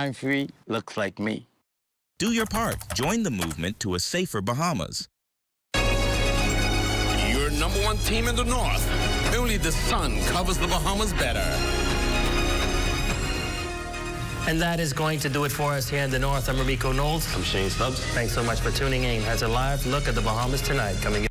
I'm free, looks like me. Do your part. Join the movement to a safer Bahamas. Your number one team in the north. Only the sun covers the Bahamas better. And that is going to do it for us here in the north. I'm Ramiko Knowles. I'm Shane Stubbs. Thanks so much for tuning in. Has a live look at the Bahamas tonight coming in.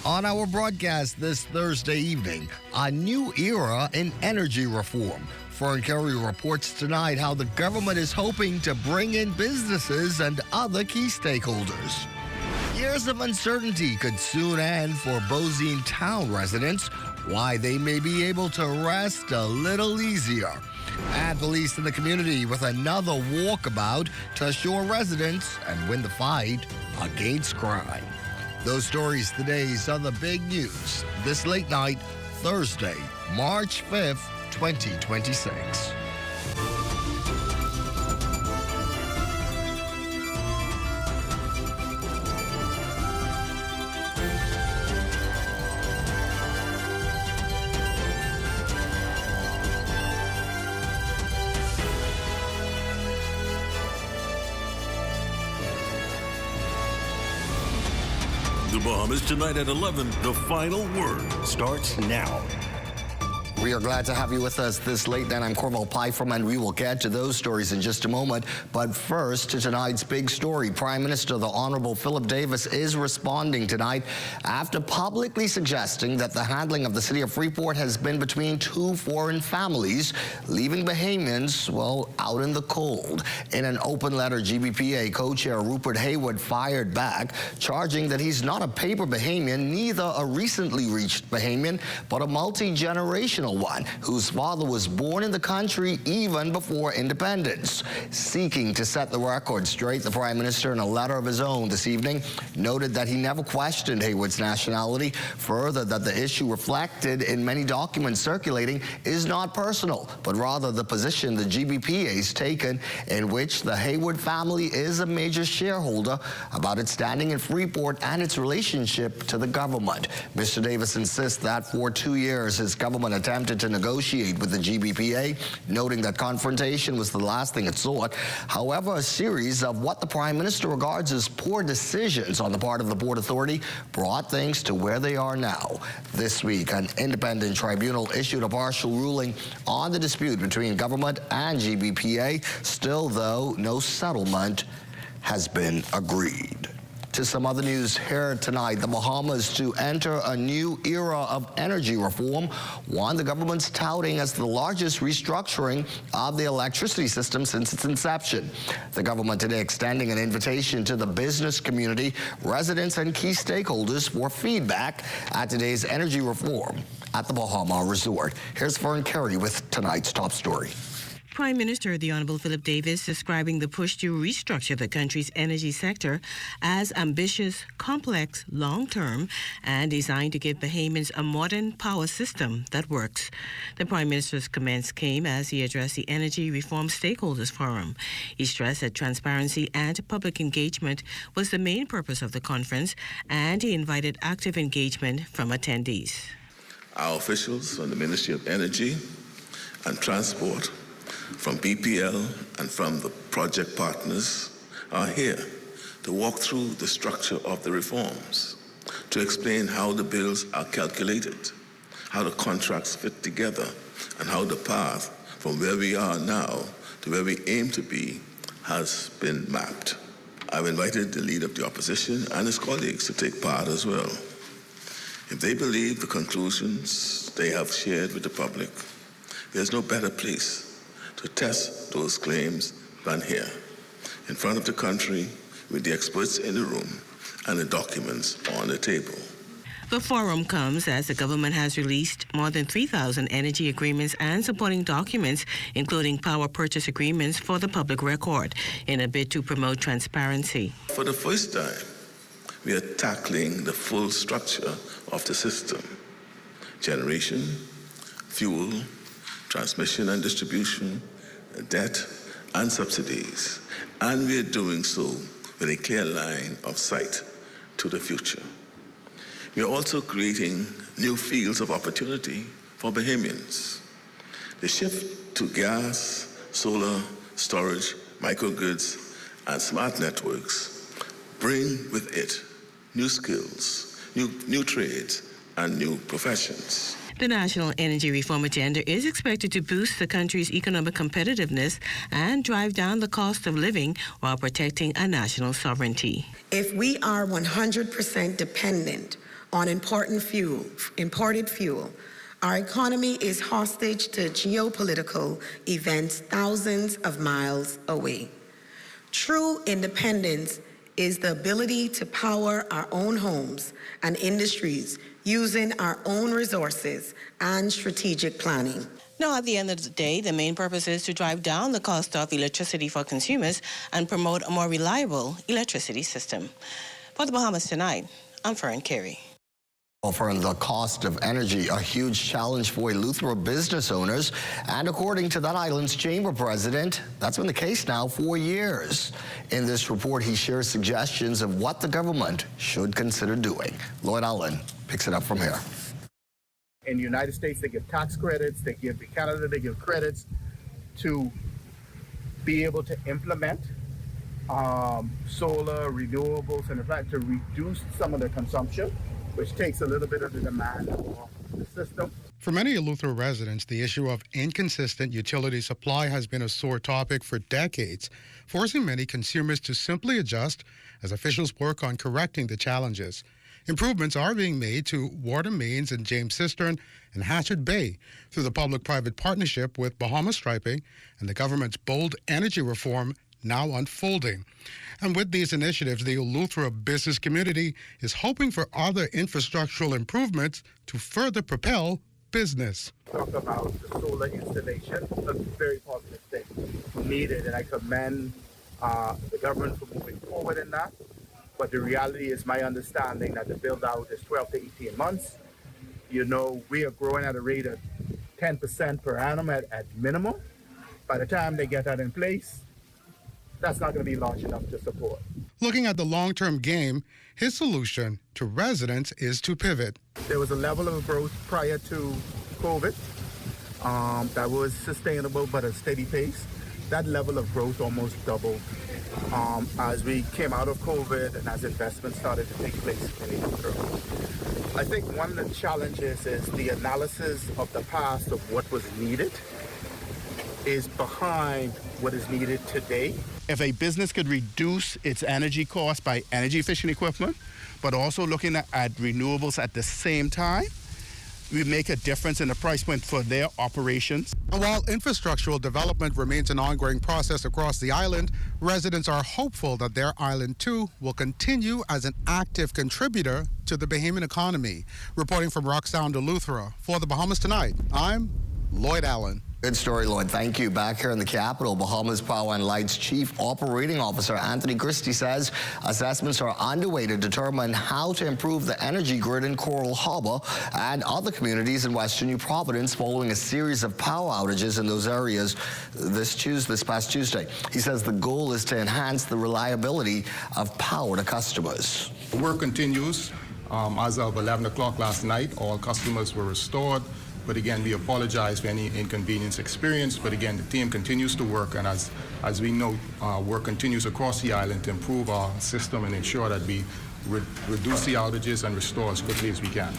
On our broadcast this Thursday evening, a new era in energy reform. Fern Curry reports tonight how the government is hoping to bring in businesses and other key stakeholders. Years of uncertainty could soon end for Bozine Town residents, why they may be able to rest a little easier. And police in the community with another walkabout to assure residents and win the fight against crime. Those stories, today's other big news, this late night, Thursday, March 5th, 2026. The Bahamas tonight at 11. The final word starts now. We are glad to have you with us this late night. I'm Corval Pyfrom, and we will get to those stories in just a moment. But first, to tonight's big story. Prime Minister, the Honorable Philip Davis, is responding tonight after publicly suggesting that the handling of the city of Freeport has been between two foreign families, leaving Bahamians, well, out in the cold. In an open letter, GBPA co-chair Rupert Haywood fired back, charging that he's not a paper Bahamian, neither a recently reached Bahamian, but a multi-generational one whose father was born in the country even before independence. Seeking to set the record straight, the Prime Minister, in a letter of his own this evening, noted that he never questioned Haywood's nationality, further that the issue reflected in many documents circulating is not personal, but rather the position the GBPA has taken, in which the Haywood family is a major shareholder, about its standing in Freeport and its relationship to the government. Mr. Davis insists that for 2 years his government attempted to negotiate with the GBPA, noting that confrontation was the last thing it sought. However, a series of what the Prime Minister regards as poor decisions on the part of the Port Authority brought things to where they are now. This week, an independent tribunal issued a partial ruling on the dispute between government and GBPA. Still, though, no settlement has been agreed. To some other news here tonight, the Bahamas to enter a new era of energy reform, one the government's touting as the largest restructuring of the electricity system since its inception. The government today extending an invitation to the business community, residents, and key stakeholders for feedback at today's energy reform at the Bahama Resort. Here's Fern Curry with tonight's top story. Prime Minister the Honorable Philip Davis describing the push to restructure the country's energy sector as ambitious, complex, long-term, and designed to give Bahamians a modern power system that works. The Prime Minister's comments came as he addressed the Energy Reform Stakeholders Forum. He stressed that transparency and public engagement was the main purpose of the conference, and he invited active engagement from attendees. Our officials from the Ministry of Energy and Transport, from BPL and from the project partners are here to walk through the structure of the reforms, to explain how the bills are calculated, how the contracts fit together, and how the path from where we are now to where we aim to be has been mapped. I've invited the leader of the opposition and his colleagues to take part as well. If they believe the conclusions they have shared with the public, there's no better place to test those claims than here, in front of the country, with the experts in the room and the documents on the table. The forum comes as the government has released more than 3,000 energy agreements and supporting documents, including power purchase agreements, for the public record, in a bid to promote transparency. For the first time, we are tackling the full structure of the system: generation, fuel, transmission and distribution, debt and subsidies, and we are doing so with a clear line of sight to the future. We are also creating new fields of opportunity for Bahamians. The shift to gas solar, storage, microgrids, and smart networks bring with it new skills, new trades, and new professions. The National Energy Reform Agenda is expected to boost the country's economic competitiveness and drive down the cost of living while protecting our national sovereignty. If we are 100% dependent on imported fuel, our economy is hostage to geopolitical events thousands of miles away. True independence is the ability to power our own homes and industries using our own resources and strategic planning. Now, at the end of the day, the main purpose is to drive down the cost of electricity for consumers and promote a more reliable electricity system. For the Bahamas Tonight, I'm Fern Carey. For the cost of energy, a huge challenge for Eleuthera business owners. And according to that island's chamber president, that's been the case now for years. In this report, he shares suggestions of what the government should consider doing. Lloyd Allen picks it up from here. In the United States, they give tax credits. They give in Canada, they give credits to be able to implement solar, renewables, and in fact to reduce some of the consumption, which takes a little bit of the demand off the system. For many Eleuthera residents, the issue of inconsistent utility supply has been a sore topic for decades, forcing many consumers to simply adjust as officials work on correcting the challenges. Improvements are being made to water mains in James Cistern and Hatchet Bay through the public-private partnership with Bahamas Striping and the government's bold energy reform now unfolding. And with these initiatives, the Eleuthera business community is hoping for other infrastructural improvements to further propel business. Talk about the solar installation, a very positive thing needed, and I commend the government for moving forward in that. But the reality is my understanding that the build out is 12 to 18 months. You know, we are growing at a rate of 10% per annum at minimum. By the time they get that in place, that's not going to be large enough to support. Looking at the long-term game, his solution to residents is to pivot. There was a level of growth prior to COVID that was sustainable but a steady pace. That level of growth almost doubled as we came out of COVID and as investments started to take place in Eleuthera. I think one of the challenges is the analysis of the past of what was needed is behind what is needed today. If a business could reduce its energy costs by energy efficient equipment, but also looking at renewables at the same time, we make a difference in the price point for their operations. And while infrastructural development remains an ongoing process across the island, residents are hopeful that their island too will continue as an active contributor to the Bahamian economy. Reporting from Rocksound, Eleuthera, for the Bahamas Tonight, I'm Lloyd Allen. Good story, Lloyd. Thank you. Back here in the capital, Bahamas Power and Light's Chief Operating Officer Anthony Christie says assessments are underway to determine how to improve the energy grid in Coral Harbour and other communities in Western New Providence following a series of power outages in those areas this past Tuesday. He says the goal is to enhance the reliability of power to customers. Work continues. As of 11 o'clock last night, all customers were restored. But again, we apologize for any inconvenience experienced. But again, the team continues to work, and as we know, work continues across the island to improve our system and ensure that we reduce the outages and restore as quickly as we can.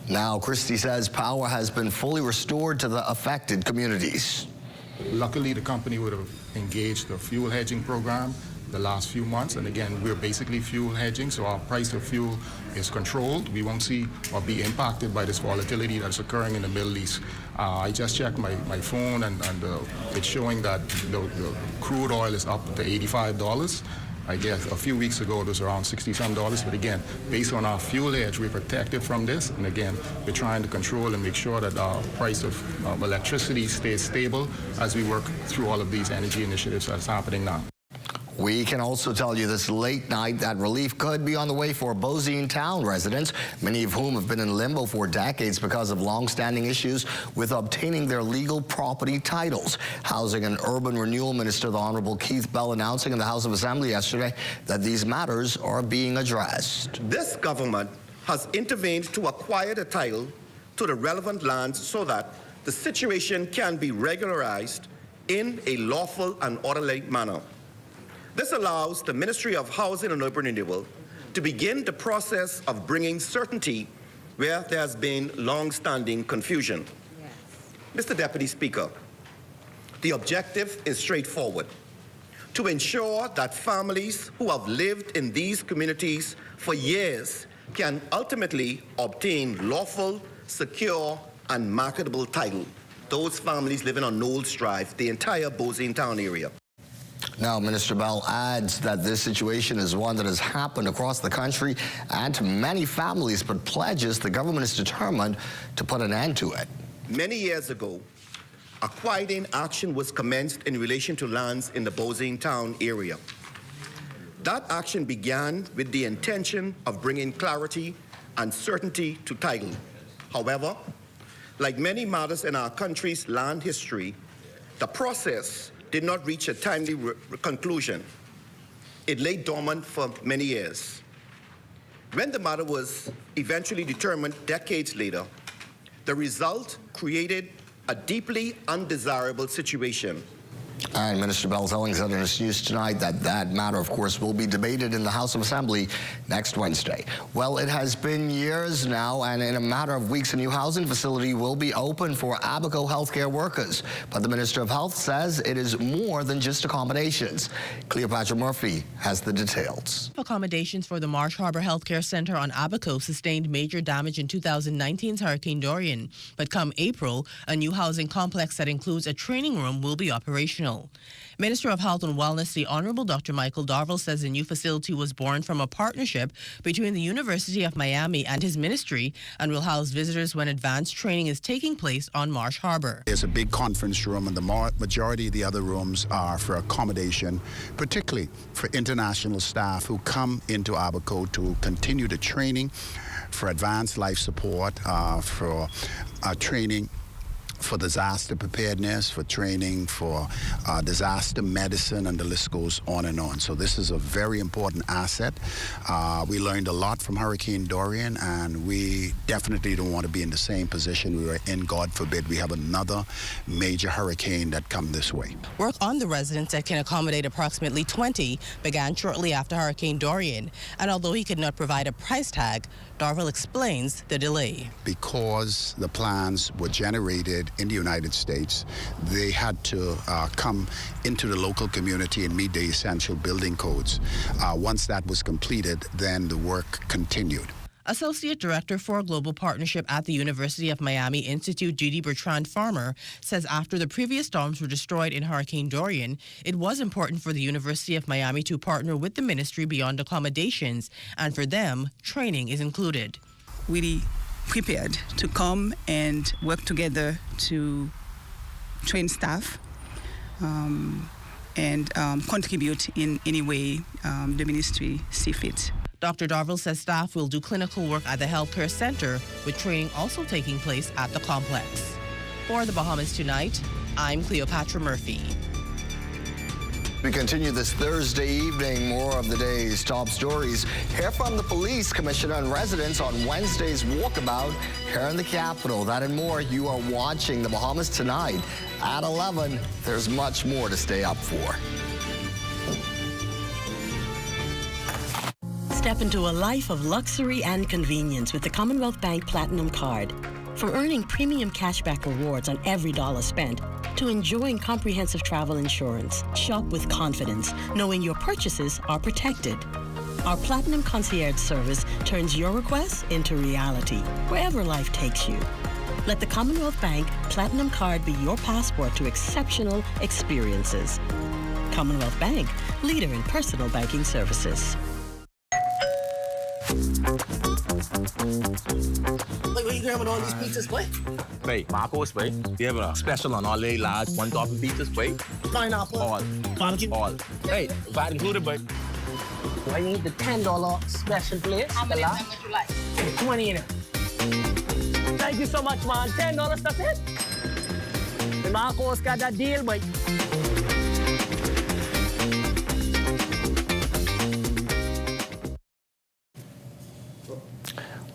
Now, Christie says power has been fully restored to the affected communities. Luckily, the company would have engaged a fuel hedging program the last few months, and again, we're basically fuel hedging, so our price of fuel is controlled. We won't see or be impacted by this volatility that's occurring in the Middle East. I just checked my phone, and it's showing that the crude oil is up to $85. I guess a few weeks ago it was around $60-some, but again, based on our fuel hedge, we're protected from this, and again, we're trying to control and make sure that our price of electricity stays stable as we work through all of these energy initiatives that's happening now. We can also tell you this late night that relief could be on the way for Bozine Town residents, many of whom have been in limbo for decades because of long-standing issues with obtaining their legal property titles. Housing and Urban Renewal Minister, the Honorable Keith Bell, announcing in the House of Assembly yesterday that these matters are being addressed. This government has intervened to acquire the title to the relevant lands so that the situation can be regularized in a lawful and orderly manner. This allows the Ministry of Housing and Urban Renewal to begin the process of bringing certainty where there has been long-standing confusion. Yes. Mr. Deputy Speaker, the objective is straightforward: to ensure that families who have lived in these communities for years can ultimately obtain lawful, secure, and marketable title. Those families living on Knowles Drive, the entire Bosine Town area. Now, Minister Bell adds that this situation is one that has happened across the country and to many families, but pledges the government is determined to put an end to it. Many years ago, a quiet action was commenced in relation to lands in the Bosine Town area. That action began with the intention of bringing clarity and certainty to title. However, like many matters in our country's land history, the process did not reach a timely conclusion. It lay dormant for many years. When the matter was eventually determined decades later, the result created a deeply undesirable situation. And Minister Bell telling Southerners News tonight that that matter, of course, will be debated in the House of Assembly next Wednesday. Well, it has been years now, and in a matter of weeks, a new housing facility will be open for Abaco healthcare workers. But the Minister of Health says it is more than just accommodations. Cleopatra Murphy has the details. Accommodations for the Marsh Harbor Healthcare Center on Abaco sustained major damage in 2019's Hurricane Dorian. But come April, a new housing complex that includes a training room will be operational. Minister of Health and Wellness, the Honorable Dr. Michael Darville, says the new facility was born from a partnership between the University of Miami and his ministry and will house visitors when advanced training is taking place on Marsh Harbor. There's a big conference room, and the majority of the other rooms are for accommodation, particularly for international staff who come into Abaco to continue the training for advanced life support, for training for disaster preparedness, for training for disaster medicine, and the list goes on and on. So this is a very important asset. We learned a lot from Hurricane Dorian, and we definitely don't want to be in the same position we were in. God forbid we have another major hurricane that come this way. Work on the residence that can accommodate approximately 20 began shortly after Hurricane Dorian, and although he could not provide a price tag, Darville explains the delay. Because the plans were generated in the United States, they had to come into the local community and meet the essential building codes. Once that was completed, then the work continued. Associate Director for Global Partnership at the University of Miami Institute, Judy Bertrand Farmer, says after the previous storms were destroyed in Hurricane Dorian, it was important for the University of Miami to partner with the ministry beyond accommodations, and for them, training is included. Really prepared to come and work together to train staff and contribute in any way the ministry see fit. Dr. Darville says staff will do clinical work at the healthcare center, with training also taking place at the complex. For the Bahamas Tonight, I'm Cleopatra Murphy. We continue this Thursday evening. More of the day's top stories. Hear from the police commissioner and residents on Wednesday's walkabout here in the capital. That and more. You are watching the Bahamas Tonight at 11. There's much more to stay up for. Step into a life of luxury and convenience with the Commonwealth Bank Platinum Card. From earning premium cashback rewards on every dollar spent to enjoying comprehensive travel insurance, shop with confidence, knowing your purchases are protected. Our Platinum Concierge service turns your requests into reality, wherever life takes you. Let the Commonwealth Bank Platinum Card be your passport to exceptional experiences. Commonwealth Bank, leader in personal banking services. Wait, what you grabbing all these pizzas, boy? Wait, Marcos, wait. We have a special on all the large one topping pizzas, wait. Pineapple. All. Barbecue. All. Hey, that included, but I need the $10 special place. How many would you like? 20 in it. Thank you so much, man. $10, that's it. The Marcos got that deal, boy.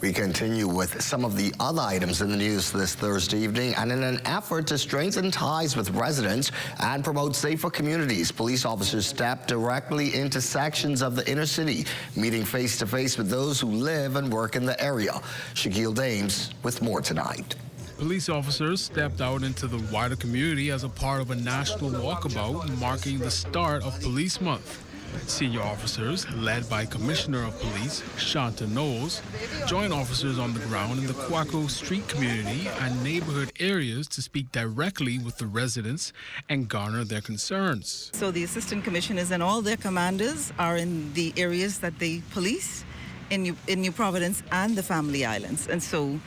We continue with some of the other items in the news this Thursday evening, and in an effort to strengthen ties with residents and promote safer communities, police officers stepped directly into sections of the inner city, meeting face-to-face with those who live and work in the area. Shaquille Dames with more tonight. Police officers stepped out into the wider community as a part of a national walkabout marking the start of Police Month. Senior officers, led by Commissioner of Police Shanta Knowles, joined officers on the ground in the Quaco Street community and neighborhood areas to speak directly with the residents and garner their concerns. So the assistant commissioners and all their commanders are in the areas that they police in New Providence and the Family Islands. And so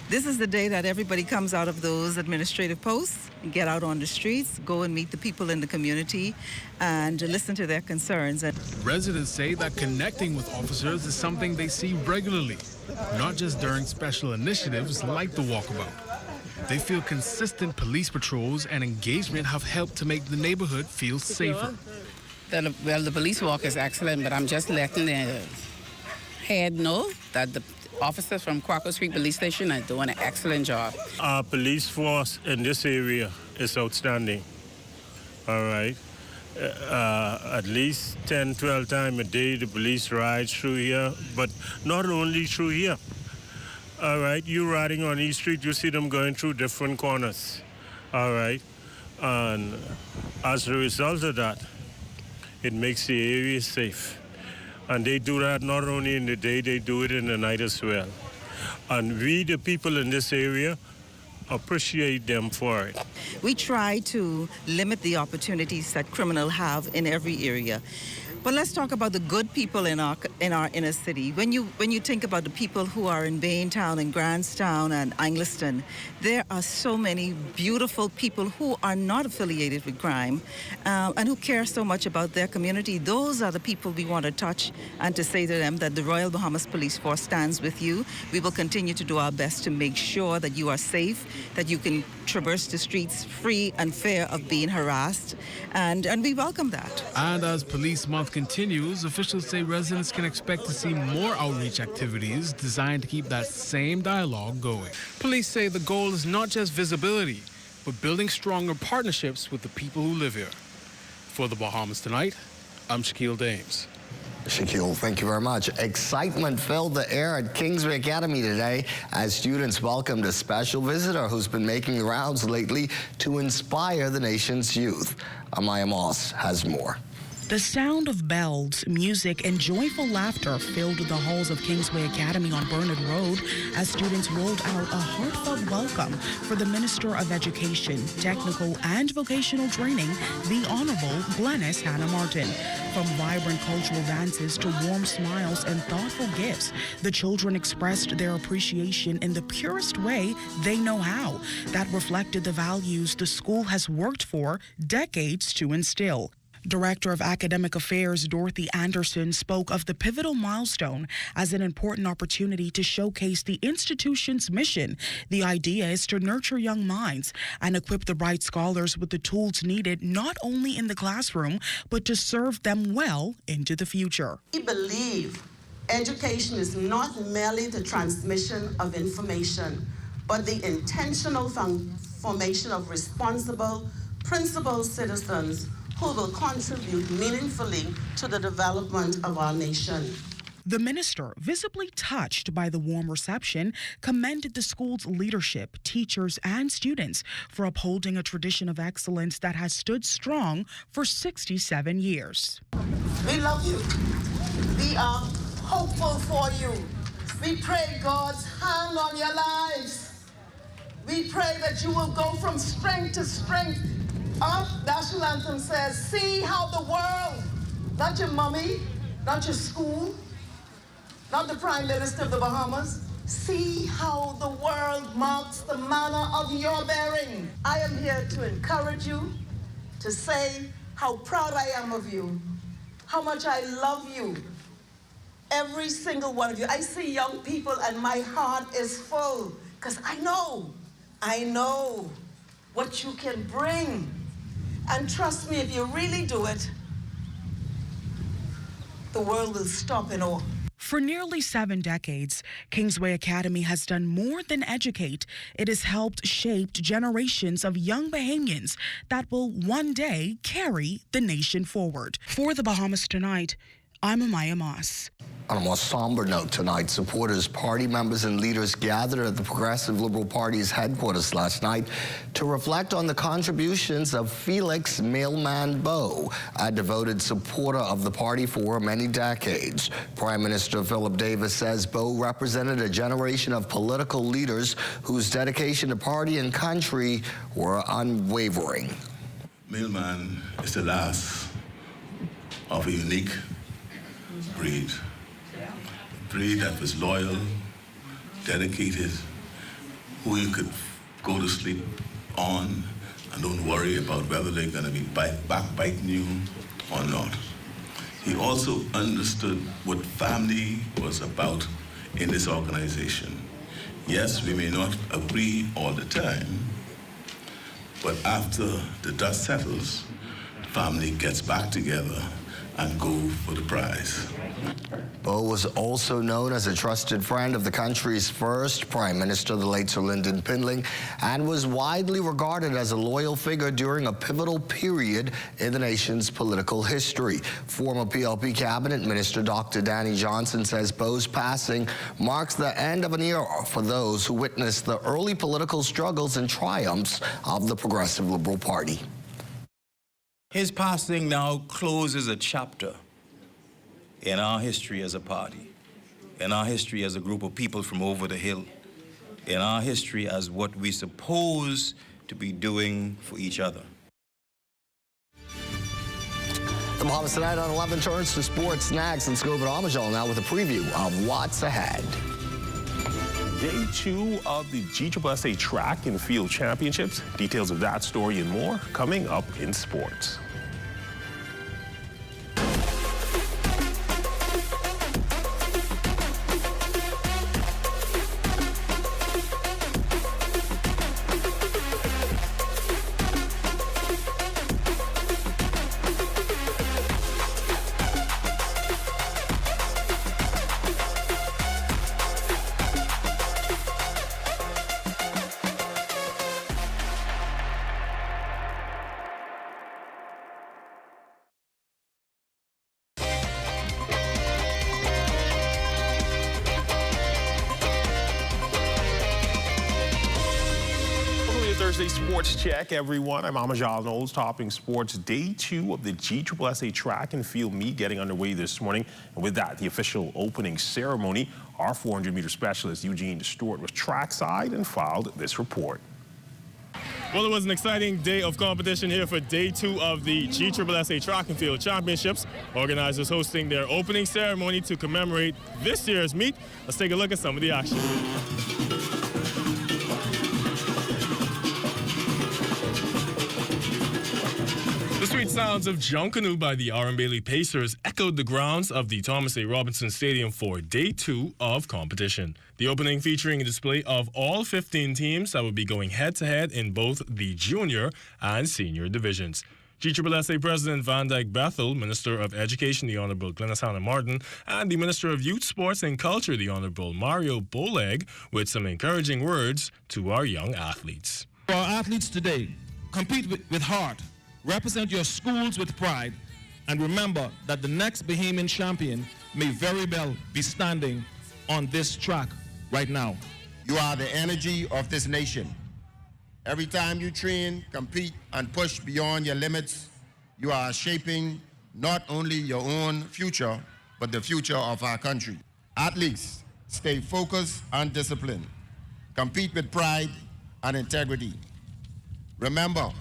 this is the day that everybody comes out of those administrative posts, get out on the streets, go and meet the people in the community and listen to their concerns. Residents say that connecting with officers is something they see regularly, not just during special initiatives like the walkabout. They feel consistent police patrols and engagement have helped to make the neighborhood feel safer. Well, the police walk is excellent, but I'm just letting the head know that the officers from Quaco Street Police Station are doing an excellent job. Our police force in this area is outstanding. All right. At least 10, 12 times a day, the police ride through here, but not only through here. All right, you riding on East Street, you see them going through different corners. All right. And as a result of that, it makes the area safe. And they do that not only in the day, they do it in the night as well. And we, the people in this area, appreciate them for it. We try to limit the opportunities that criminals have in every area. But let's talk about the good people in our inner city. When you think about the people who are in Baintown and Grantstown and Angliston, there are so many beautiful people who are not affiliated with crime and who care so much about their community. Those are the people we want to touch and to say to them that the Royal Bahamas Police Force stands with you. We will continue to do our best to make sure that you are safe, that you can traverse the streets free and fair of being harassed, and we welcome that. And as Police Month continues, officials say residents can expect to see more outreach activities designed to keep that same dialogue going. Police say the goal is not just visibility, but building stronger partnerships with the people who live here. For the Bahamas Tonight, I'm Shaquille Dames. Shaquille, thank you very much. Excitement filled the air at Kingsway Academy today as students welcomed a special visitor who's been making the rounds lately to inspire the nation's youth. Amaya Moss has more. The sound of bells, music, and joyful laughter filled the halls of Kingsway Academy on Burnett Road as students rolled out a heartfelt welcome for the Minister of Education, Technical, and Vocational Training, the Honorable Glenys Hannah Martin. From vibrant cultural dances to warm smiles and thoughtful gifts, the children expressed their appreciation in the purest way they know how. That reflected the values the school has worked for decades to instill. Director of Academic Affairs Dorothy Anderson spoke of the pivotal milestone as an important opportunity to showcase the institution's mission. The idea is to nurture young minds and equip the bright scholars with the tools needed not only in the classroom, but to serve them well into the future. We believe education is not merely the transmission of information, but the intentional formation of responsible, principled citizens who will contribute meaningfully to the development of our nation. The minister, visibly touched by the warm reception, commended the school's leadership, teachers, and students for upholding a tradition of excellence that has stood strong for 67 years. We love you. We are hopeful for you. We pray God's hand on your lives. We pray that you will go from strength to strength. Our national anthem says, see how the world, not your mommy, not your school, not the Prime Minister of the Bahamas, see how the world marks the manner of your bearing. I am here to encourage you, to say how proud I am of you, how much I love you, every single one of you. I see young people and my heart is full, because I know what you can bring. And trust me, if you really do it, the world will stop in awe. For nearly 7 decades, Kingsway Academy has done more than educate. It has helped shape generations of young Bahamians that will one day carry the nation forward. For the Bahamas Tonight, I'm Amaya Moss. On a more somber note tonight, supporters, party members, and leaders gathered at the Progressive Liberal Party's headquarters last night to reflect on the contributions of Felix Mailman Bowe, a devoted supporter of the party for many decades. Prime Minister Philip Davis says Bowe represented a generation of political leaders whose dedication to party and country were unwavering. Mailman is the last of a unique breed. A breed that was loyal, dedicated, who you could go to sleep on and don't worry about whether they're going to be backbiting you or not. He also understood what family was about in this organization. Yes, we may not agree all the time, but after the dust settles, family gets back together and go for the prize. Bowe was also known as a trusted friend of the country's first Prime Minister, the late Sir Lyndon Pindling, and was widely regarded as a loyal figure during a pivotal period in the nation's political history. Former PLP Cabinet Minister Dr. Danny Johnson says Bowe's passing marks the end of an era for those who witnessed the early political struggles and triumphs of the Progressive Liberal Party. His passing now closes a chapter in our history as a party, in our history as a group of people from over the hill, in our history as what we're supposed to be doing for each other. The Bahamas Tonight on 11 turns to sports next. Let's go over to Amajal now with a preview of what's ahead. Day 2 of the GSSA Track and Field Championships. Details of that story and more coming up in sports. Thursday Sports Check, everyone. I'm Amajal Knowles, topping sports. Day 2 of the GSSA Track and Field meet getting underway this morning. And with that, the official opening ceremony. Our 400-meter specialist, Eugene Stewart, was trackside and filed this report. Well, it was an exciting day of competition here for Day 2 of the GSSA Track and Field Championships. Organizers hosting their opening ceremony to commemorate this year's meet. Let's take a look at some of the action. The sweet sounds of John Canoe by the R.M. Bailey Pacers echoed the grounds of the Thomas A. Robinson Stadium for Day 2 of competition. The opening featuring a display of all 15 teams that will be going head-to-head in both the junior and senior divisions. GSSA President Van Dyke Bethel, Minister of Education, the Honorable Glennis Hannah Martin, and the Minister of Youth, Sports and Culture, the Honorable Mario Boleg, with some encouraging words to our young athletes. For our athletes today, compete with heart. Represent your schools with pride, and remember that the next Bahamian champion may very well be standing on this track right now. You are the energy of this nation. Every time you train, compete, and push beyond your limits, you are shaping not only your own future, but the future of our country. Athletes, stay focused and disciplined. Compete with pride and integrity. Remember,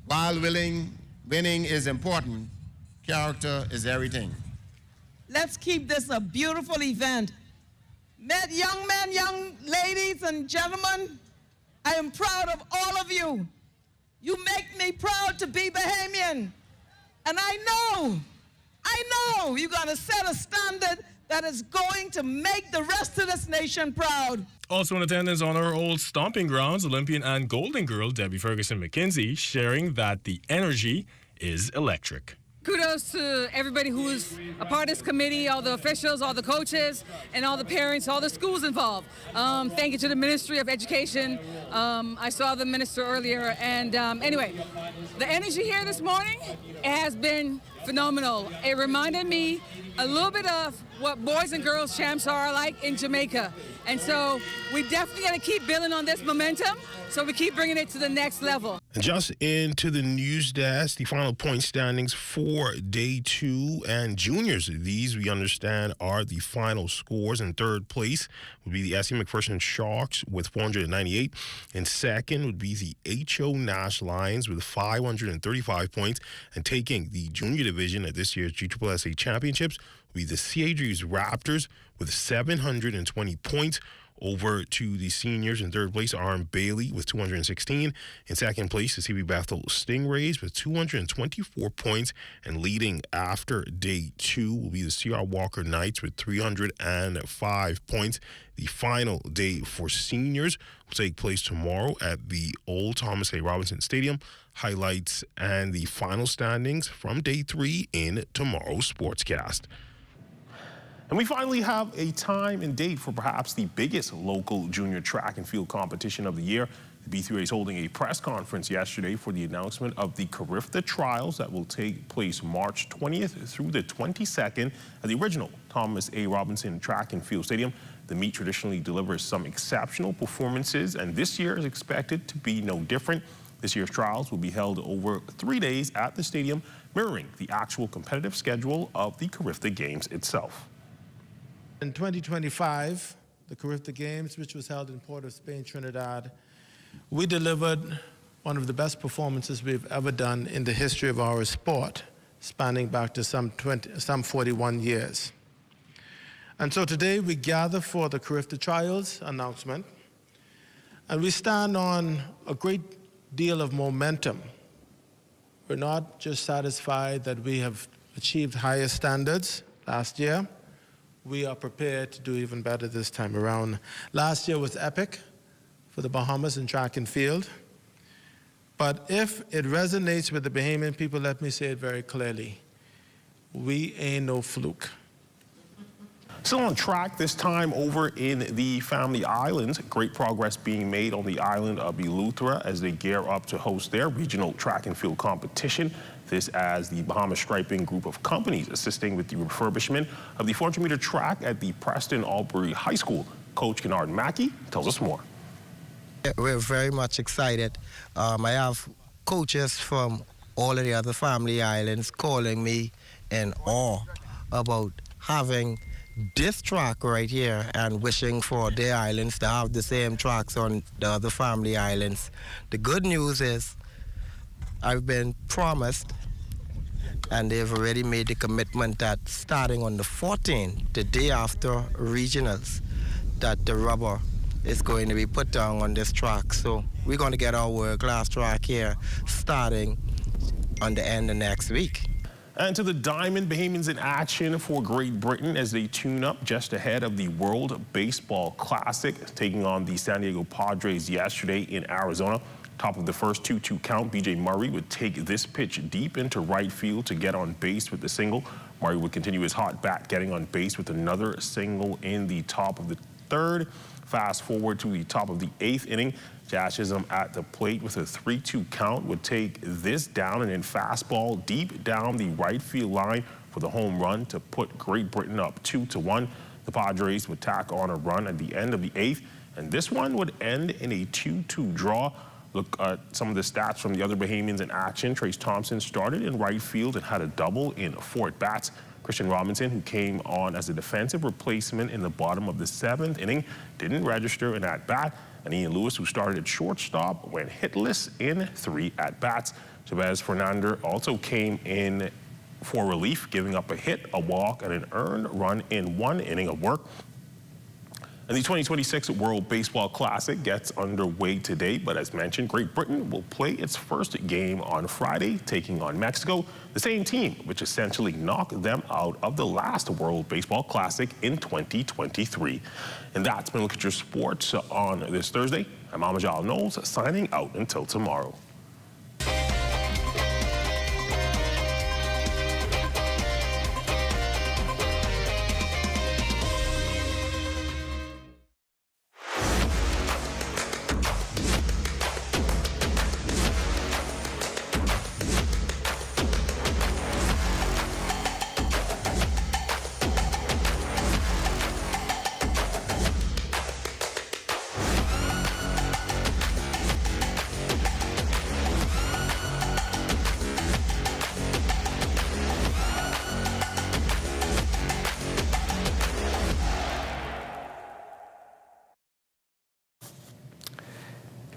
while winning is important, character is everything. Let's keep this a beautiful event. Young men, young ladies and gentlemen, I am proud of all of you. You make me proud to be Bahamian. And I know you're going to set a standard that is going to make the rest of this nation proud. Also in attendance on our old stomping grounds, Olympian and Golden Girl Debbie Ferguson McKenzie, sharing that the energy is electric. Kudos to everybody who's a part of this committee, all the officials, all the coaches, and all the parents, all the schools involved. Thank you to the Ministry of Education. I saw the minister earlier, and anyway, the energy here this morning has been phenomenal. It reminded me a little bit of what boys and girls champs are like in Jamaica. And so we definitely got to keep building on this momentum so we keep bringing it to the next level. And just into the news desk, the final point standings for day 2 and juniors. These, we understand, are the final scores. In third place would be the S.C. McPherson Sharks with 498. In second would be the H.O. Nash Lions with 535 points. And taking the junior division at this year's GSSA Championships would be the C.A.G's Raptors with 720 points. Over to the seniors. In third place, R.M. Bailey with 216. In second place, the C.B. Bethel Stingrays with 224 points. And leading after day 2 will be the C.R. Walker Knights with 305 points. The final day for seniors will take place tomorrow at the old Thomas A. Robinson Stadium. Highlights and the final standings from day 3 in tomorrow's Sportscast. And we finally have a time and date for perhaps the biggest local junior track and field competition of the year. The B3A is holding a press conference yesterday for the announcement of the Carifta Trials that will take place March 20th through the 22nd at the original Thomas A. Robinson Track and Field Stadium. The meet traditionally delivers some exceptional performances, and this year is expected to be no different. This year's trials will be held over 3 days at the stadium, mirroring the actual competitive schedule of the Carifta Games itself. In 2025, the Carifta Games, which was held in Port of Spain, Trinidad, we delivered one of the best performances we've ever done in the history of our sport, spanning back to some 41 years. And so today we gather for the Carifta Trials announcement, and we stand on a great deal of momentum. We're not just satisfied that we have achieved higher standards last year. We are prepared to do even better this time around. Last year was epic for the Bahamas in track and field. But if it resonates with the Bahamian people, let me say it very clearly. We ain't no fluke. Still on track, this time over in the Family Islands. Great progress being made on the island of Eleuthera as they gear up to host their regional track and field competition. This as the Bahamas Striping group of companies assisting with the refurbishment of the 400-meter track at the Preston Albury High School. Coach Kennard Mackey tells us more. We're very much excited. I have coaches from all of the other Family Islands calling me in awe about having this track right here and wishing for their islands to have the same tracks on the other Family Islands. The good news is I've been promised, and they've already made the commitment that starting on the 14th, the day after regionals, that the rubber is going to be put down on this track. So we're going to get our world-class track here starting on the end of next week. And to the Diamond, Bahamians in action for Great Britain as they tune up just ahead of the World Baseball Classic, taking on the San Diego Padres yesterday in Arizona. Top of the first 2-2 count, B.J. Murray would take this pitch deep into right field to get on base with the single. Murray would continue his hot bat, getting on base with another single in the top of the third. Fast forward to the top of the 8th inning. Josh Chisholm at the plate with a 3-2 count would take this down and then fastball deep down the right field line for the home run to put Great Britain up 2-1. The Padres would tack on a run at the end of the 8th, and this one would end in a 2-2 draw. Look at some of the stats from the other Bahamians in action. Trace Thompson started in right field and had a double in 4 at-bats. Christian Robinson, who came on as a defensive replacement in the bottom of the 7th inning, didn't register an at-bat. And Ian Lewis, who started at shortstop, went hitless in 3 at-bats. Chavez Fernander also came in for relief, giving up a hit, a walk, and an earned run in 1 inning of work. And the 2026 World Baseball Classic gets underway today, but as mentioned, Great Britain will play its first game on Friday, taking on Mexico, the same team which essentially knocked them out of the last World Baseball Classic in 2023. And that's been a look at your sports on this Thursday. I'm Amajal Knowles, signing out until tomorrow.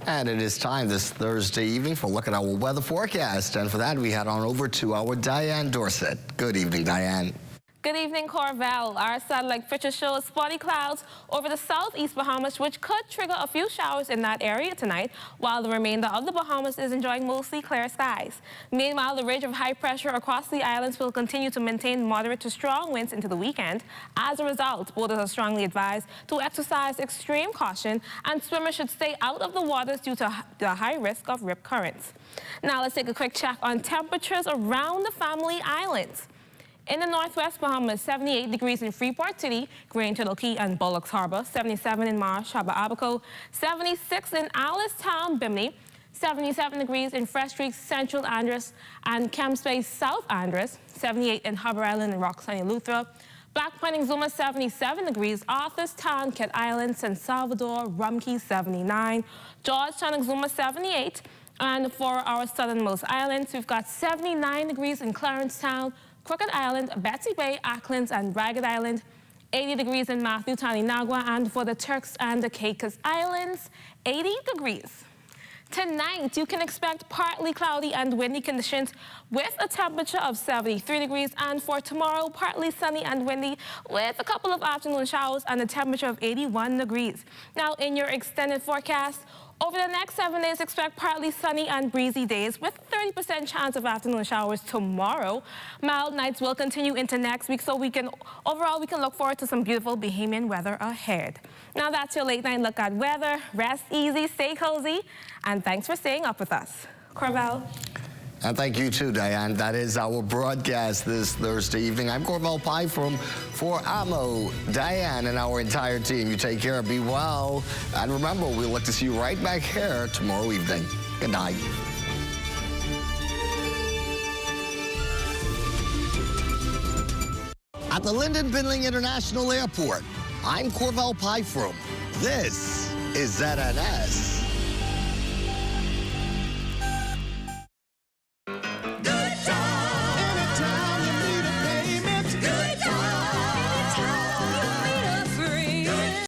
And it is time this Thursday evening for a look at our weather forecast. And for that, we head on over to our Diane Dorset. Good evening, Diane. Good evening, Corval. Our satellite picture shows spotty clouds over the southeast Bahamas, which could trigger a few showers in that area tonight, while the remainder of the Bahamas is enjoying mostly clear skies. Meanwhile, the ridge of high pressure across the islands will continue to maintain moderate to strong winds into the weekend. As a result, boaters are strongly advised to exercise extreme caution, and swimmers should stay out of the waters due to the high risk of rip currents. Now, let's take a quick check on temperatures around the Family Islands. In the northwest Bahamas, 78 degrees in Freeport City, Grand Turtle Key and Bullocks Harbor, 77 in Marsh Harbor, Abaco, 76 in Alistown, Bimini, 77 degrees in Fresh Creek, Central Andros and Camp Bay, South Andros, 78 in Harbor Island and Roxanne, Eleuthera, Black Point and Zuma, 77 degrees, Arthurstown, Cat Island, San Salvador, Rumkey, 79, Georgetown and Zuma, 78, and for our southernmost islands, we've got 79 degrees in Clarence Town, Crooked Island, Betsy Bay, Acklands, and Ragged Island, 80 degrees in Matthew, Taninaga, and for the Turks and the Caicos Islands, 80 degrees. Tonight, you can expect partly cloudy and windy conditions with a temperature of 73 degrees, and for tomorrow, partly sunny and windy with a couple of afternoon showers and a temperature of 81 degrees. Now, in your extended forecast, over the next 7 days, expect partly sunny and breezy days with 30% chance of afternoon showers tomorrow. Mild nights will continue into next week, so overall we can look forward to some beautiful Bahamian weather ahead. Now that's your late night look at weather. Rest easy, stay cozy, and thanks for staying up with us. Corval. And thank you too, Diane. That is our broadcast this Thursday evening. I'm Corval Pye for Amo, Diane, and our entire team. You take care, be well, and remember, we'll look to see you right back here tomorrow evening. Good night. At the Lyndon Bindling International Airport, I'm Corval Pye. This is ZNS.